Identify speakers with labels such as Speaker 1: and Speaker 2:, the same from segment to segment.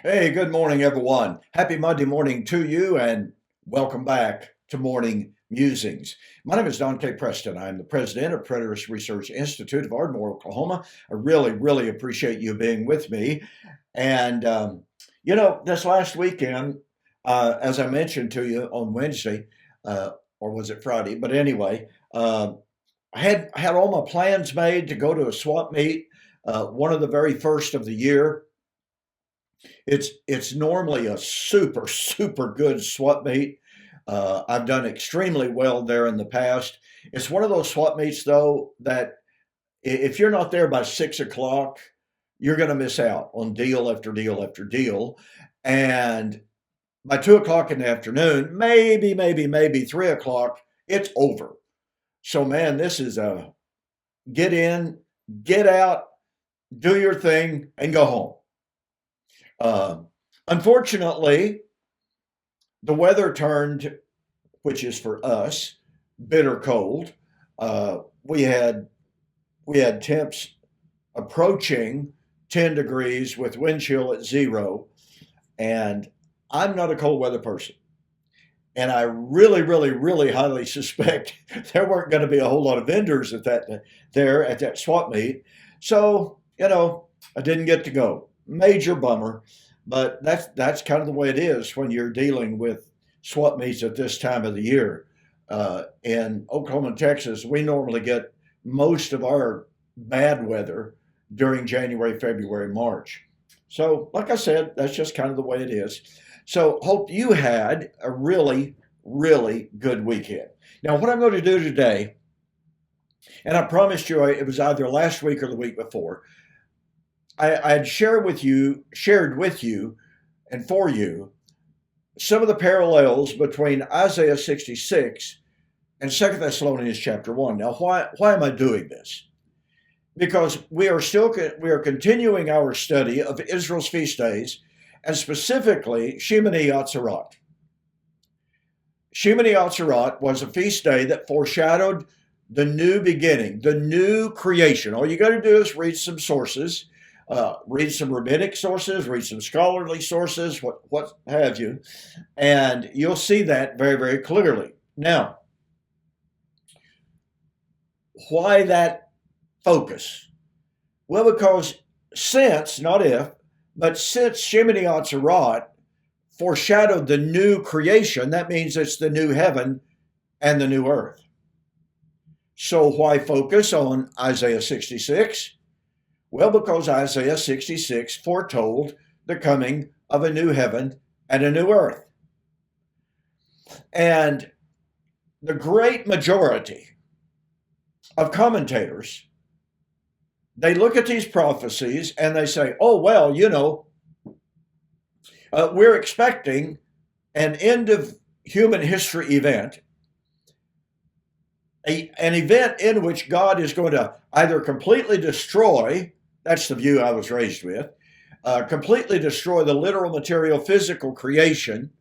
Speaker 1: Hey, good morning, everyone. Happy Monday morning to you, and welcome back to Morning Musings. My name is Don K. Preston. I'm the president of Preterist Research Institute of Ardmore, Oklahoma. I really appreciate you being with me. And, this last weekend, as I mentioned to you on Wednesday, uh, or was it Friday? But anyway, I had all my plans made to go to a swap meet, one of the very first of the year. It's normally a super good swap meet. I've done extremely well there in the past. It's one of those swap meets though that if you're not there by 6 o'clock, you're going to miss out on deal after deal after deal. And by 2 o'clock in the afternoon, maybe 3 o'clock, it's over. So man, this is a get in, get out, do your thing, and go home. Uh, Unfortunately, the weather turned, which is for us, bitter cold. Uh, we had we had temps approaching 10 degrees with wind chill at zero, and I'm not a cold weather person. And I really highly suspect there weren't going to be a whole lot of vendors at that swap meet. So, I didn't get to go. Major bummer, but that's kind of the way it is when you're dealing with swap meets at this time of the year. In Oklahoma and Texas, we normally get most of our bad weather during January, February, March. So, like I said, that's just kind of the way it is. So, hope you had a really good weekend. Now, what I'm going to do today, and I promised you it was either last week or the week before, I'd shared with you, and for you some of the parallels between Isaiah 66 and Second Thessalonians chapter 1. Now, why am I doing this? Because we are continuing our study of Israel's feast days, and specifically Shemeni Atzerat. Shemini Atzerat was a feast day that foreshadowed the new beginning, the new creation. All you got to do is read some sources, read some rabbinic sources, read some scholarly sources, what have you, and you'll see that very clearly. Now, why that focus? Well, because since, not if, but since Shemini Atzerat foreshadowed the new creation, that means it's the new heaven and the new earth. So why focus on Isaiah 66? Well, because Isaiah 66 foretold the coming of a new heaven and a new earth. And the great majority of commentators, they look at these prophecies and they say, oh, well, we're expecting an end of human history event, an event in which God is going to either completely destroy, that's the view I was raised with, completely destroy the literal, material, physical creation,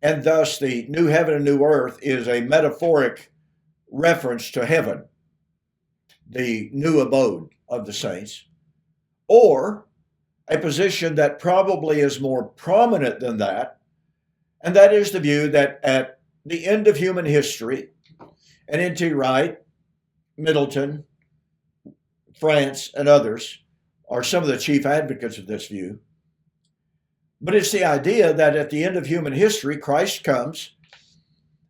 Speaker 1: and thus the new heaven and new earth is a metaphoric reference to heaven, the new abode of the saints, or a position that probably is more prominent than that, and that is the view that at the end of human history, and N.T. Wright, Middleton, France, and others are some of the chief advocates of this view. But it's the idea that at the end of human history, Christ comes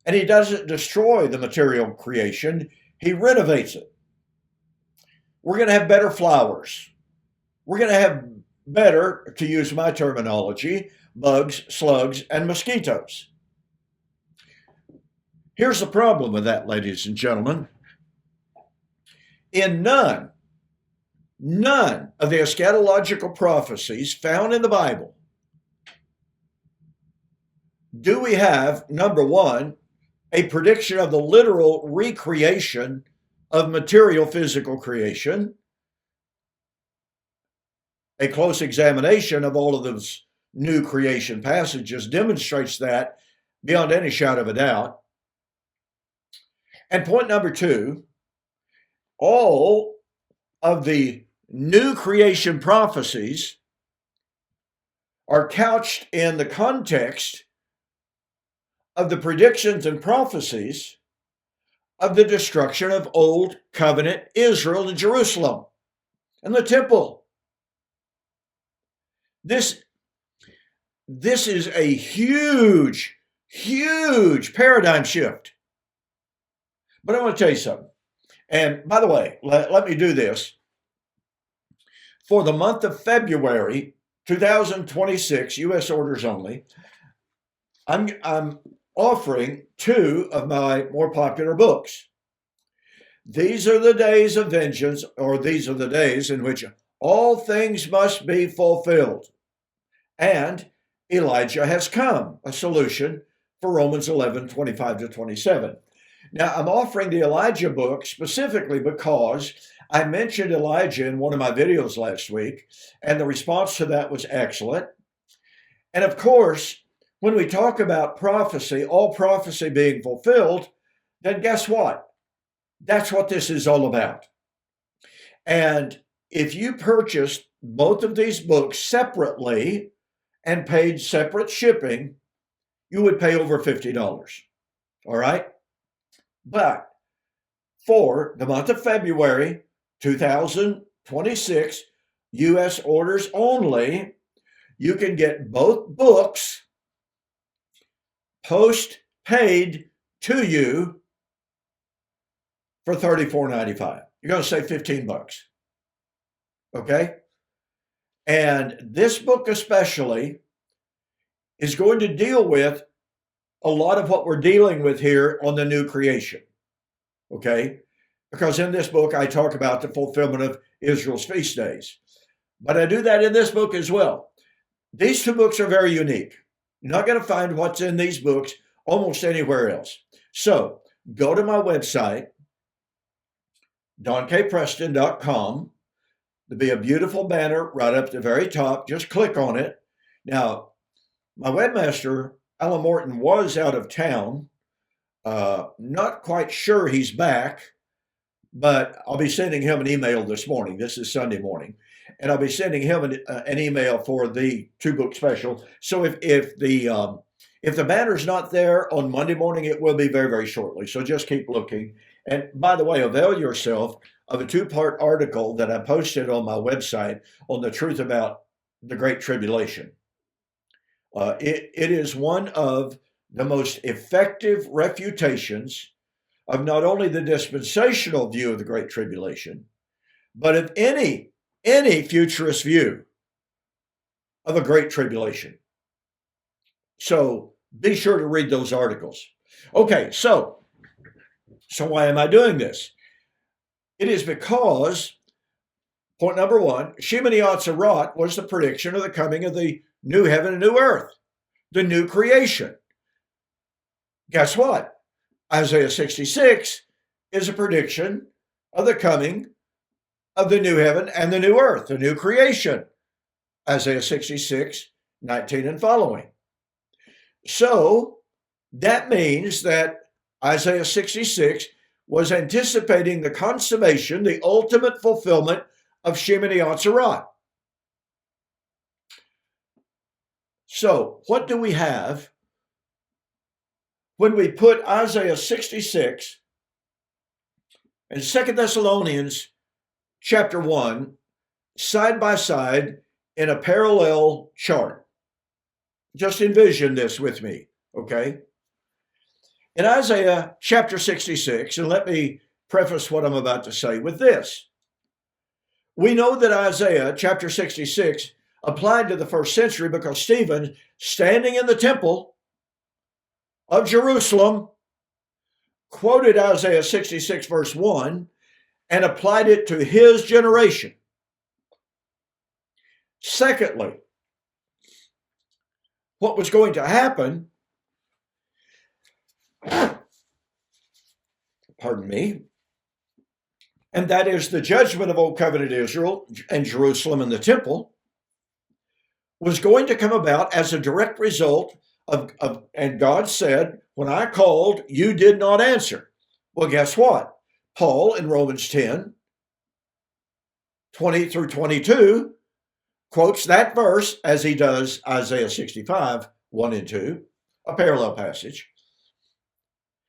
Speaker 1: and he doesn't destroy the material creation, he renovates it. We're going to have better flowers. We're going to have better, to use my terminology, bugs, slugs, and mosquitoes. Here's the problem with that, ladies and gentlemen. In none of the eschatological prophecies found in the Bible do we have, number one, a prediction of the literal recreation of material physical creation. A close examination of all of those new creation passages demonstrates that beyond any shadow of a doubt. And point number two, all of the new creation prophecies are couched in the context of the predictions and prophecies of the destruction of Old Covenant Israel and Jerusalem and the temple. This is a huge, huge paradigm shift. But I want to tell you something. And by the way, let me do this. For the month of February 2026, U.S. orders only, I'm offering 2 of my more popular books. These are the days of vengeance, or these are the days in which all things must be fulfilled. And Elijah has come, a solution for Romans 11, 25 to 27. Now, I'm offering the Elijah book specifically because I mentioned Elijah in one of my videos last week, and the response to that was excellent. And of course, when we talk about prophecy, all prophecy being fulfilled, then guess what? That's what this is all about. And if you purchased both of these books separately and paid separate shipping, you would pay over $50. All right? But for the month of February 2026, U.S. orders only, you can get both books post-paid to you for $34.95. You're going to save $15. Okay? And this book especially is going to deal with a lot of what we're dealing with here on the new creation. Okay? Because in this book, I talk about the fulfillment of Israel's feast days. But I do that in this book as well. These 2 books are very unique. You're not going to find what's in these books almost anywhere else. So go to my website, DonKPreston.com. There'll be a beautiful banner right up at the very top. Just click on it. Now, my webmaster, Alan Morton, was out of town. Not quite sure he's back, but I'll be sending him an email this morning. This is Sunday morning. And I'll be sending him an email for the 2-book special. So if the banner's not there on Monday morning, it will be very, very shortly. So just keep looking. And by the way, avail yourself of a 2-part article that I posted on my website on the truth about the Great Tribulation. It is one of the most effective refutations of not only the dispensational view of the Great Tribulation, but of any futurist view of a Great Tribulation. So be sure to read those articles. Okay, so why am I doing this? It is because, point number 1, Shemeni Atzerat was the prediction of the coming of the new heaven and new earth, the new creation. Guess what? Isaiah 66 is a prediction of the coming of the new heaven and the new earth, the new creation. Isaiah 66, 19 and following. So that means that Isaiah 66 was anticipating the consummation, the ultimate fulfillment of Shemeni Atzerat. So what do we have when we put Isaiah 66 and 2 Thessalonians chapter 1 side by side in a parallel chart? Just envision this with me, okay? In Isaiah chapter 66, and let me preface what I'm about to say with this. We know that Isaiah chapter 66 applied to the first century because Stephen, standing in the temple of Jerusalem, quoted Isaiah 66 verse 1 and applied it to his generation. Secondly, what was going to happen, pardon me, and that is the judgment of Old Covenant Israel and Jerusalem and the temple, was going to come about as a direct result of and God said, when I called, you did not answer. Well, guess what? Paul in Romans 10, 20 through 22, quotes that verse as he does Isaiah 65, 1 and 2, a parallel passage,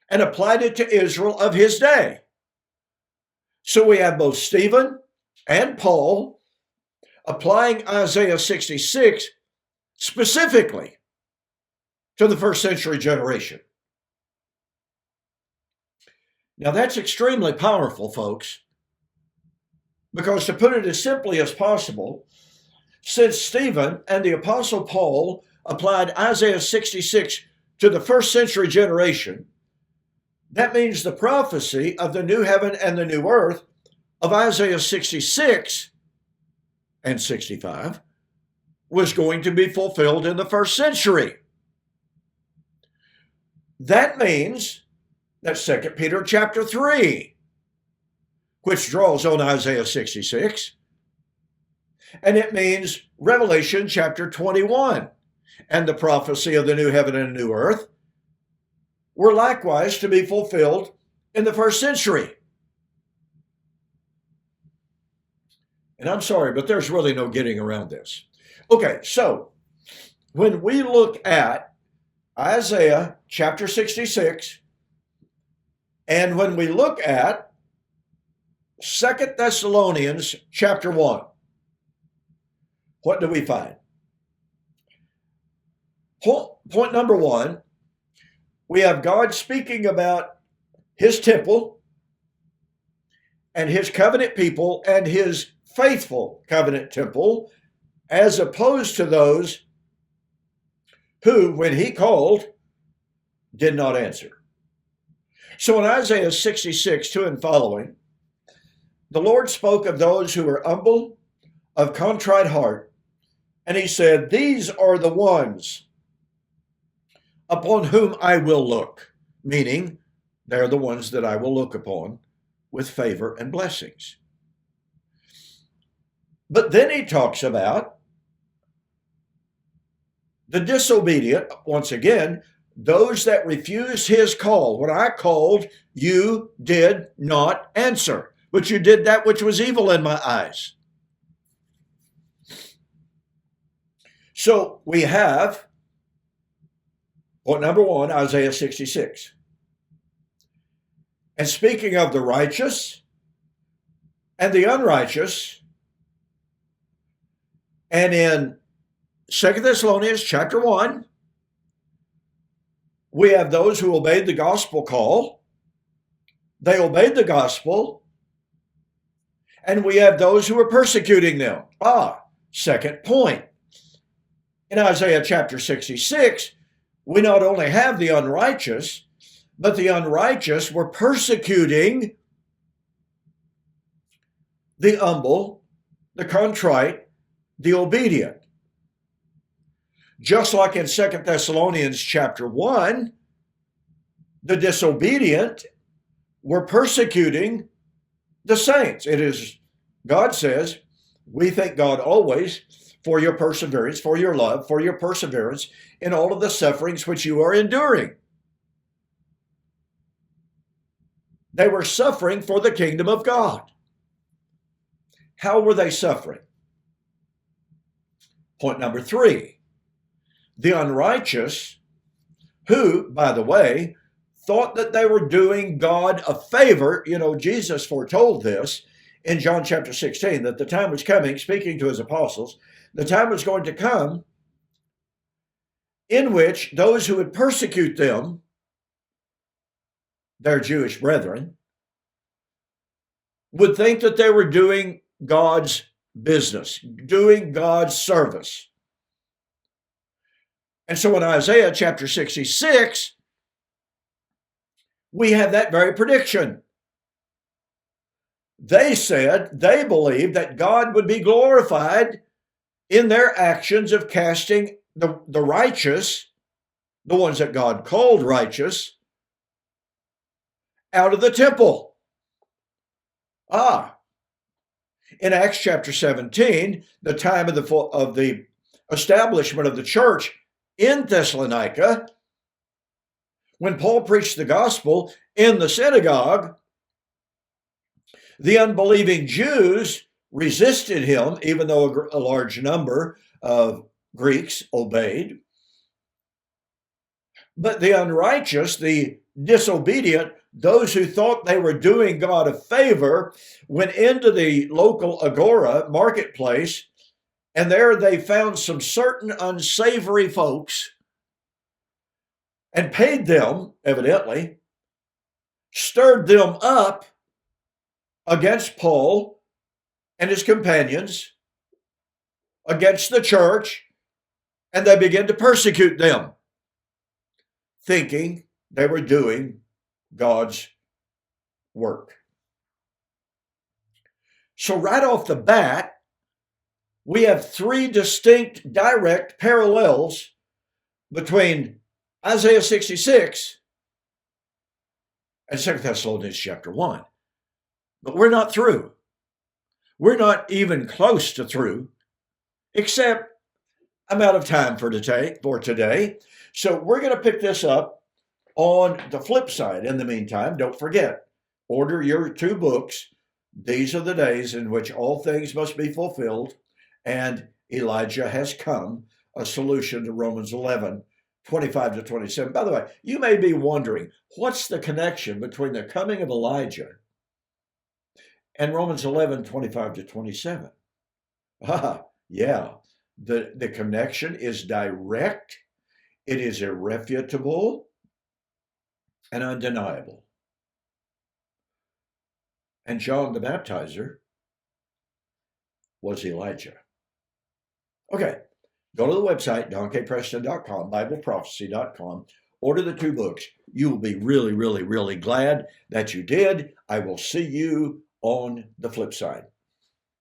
Speaker 1: and applied it to Israel of his day. So we have both Stephen and Paul applying Isaiah 66 specifically to the first century generation. Now that's extremely powerful, folks, because to put it as simply as possible, since Stephen and the Apostle Paul applied Isaiah 66 to the first century generation, that means the prophecy of the new heaven and the new earth of Isaiah 66 and 65 was going to be fulfilled in the first century. That means that 2 Peter chapter 3, which draws on Isaiah 66, and it means Revelation chapter 21 and the prophecy of the new heaven and new earth were likewise to be fulfilled in the first century. And I'm sorry, but there's really no getting around this. Okay, so when we look at Isaiah chapter 66, and when we look at 2 Thessalonians chapter 1, what do we find? Point number one, we have God speaking about his temple and his covenant people and his faithful covenant temple, as opposed to those who, when he called, did not answer. So in Isaiah 66, 2 and following, the Lord spoke of those who were humble, of contrite heart, and he said, "These are the ones upon whom I will look," meaning they're the ones that I will look upon with favor and blessings. But then he talks about the disobedient, once again, those that refuse his call. When I called, you did not answer, but you did that which was evil in my eyes. So we have, point number one, Isaiah 66. And speaking of the righteous and the unrighteous, and in 2 Thessalonians chapter 1, we have those who obeyed the gospel call. They obeyed the gospel. And we have those who were persecuting them. Second point. In Isaiah chapter 66, we not only have the unrighteous, but the unrighteous were persecuting the humble, the contrite, the obedient. Just like in 2 Thessalonians chapter 1, the disobedient were persecuting the saints. It is, God says, we thank God always for your perseverance, for your love, for your perseverance in all of the sufferings which you are enduring. They were suffering for the kingdom of God. How were they suffering? Point number 3. The unrighteous, who, by the way, thought that they were doing God a favor. You know, Jesus foretold this in John chapter 16, that the time was coming, speaking to his apostles, the time was going to come in which those who would persecute them, their Jewish brethren, would think that they were doing God's business, doing God's service. And so in Isaiah chapter 66, we have that very prediction. They said, they believed that God would be glorified in their actions of casting the righteous, the ones that God called righteous, out of the temple. In Acts chapter 17, the time of the establishment of the church in Thessalonica, when Paul preached the gospel in the synagogue, the unbelieving Jews resisted him, even though a large number of Greeks obeyed. But the unrighteous, the disobedient, those who thought they were doing God a favor, went into the local agora marketplace, and there they found some certain unsavory folks and paid them, evidently, stirred them up against Paul and his companions, against the church, and they began to persecute them, thinking they were doing God's work. So right off the bat, we have three distinct direct parallels between Isaiah 66 and 2 Thessalonians chapter 1. But we're not through. We're not even close to through, except I'm out of time for today. So we're going to pick this up on the flip side. In the meantime, don't forget, order your 2 books. These are the days in which all things must be fulfilled, and Elijah has come, a solution to Romans 11, 25 to 27. By the way, you may be wondering, what's the connection between the coming of Elijah and Romans 11, 25 to 27? Yeah, the connection is direct, it is irrefutable, and undeniable. And John the Baptizer was Elijah. Okay, go to the website, donkpreston.com, bibleprophecy.com, order the 2 books. You will be really, really, really glad that you did. I will see you on the flip side.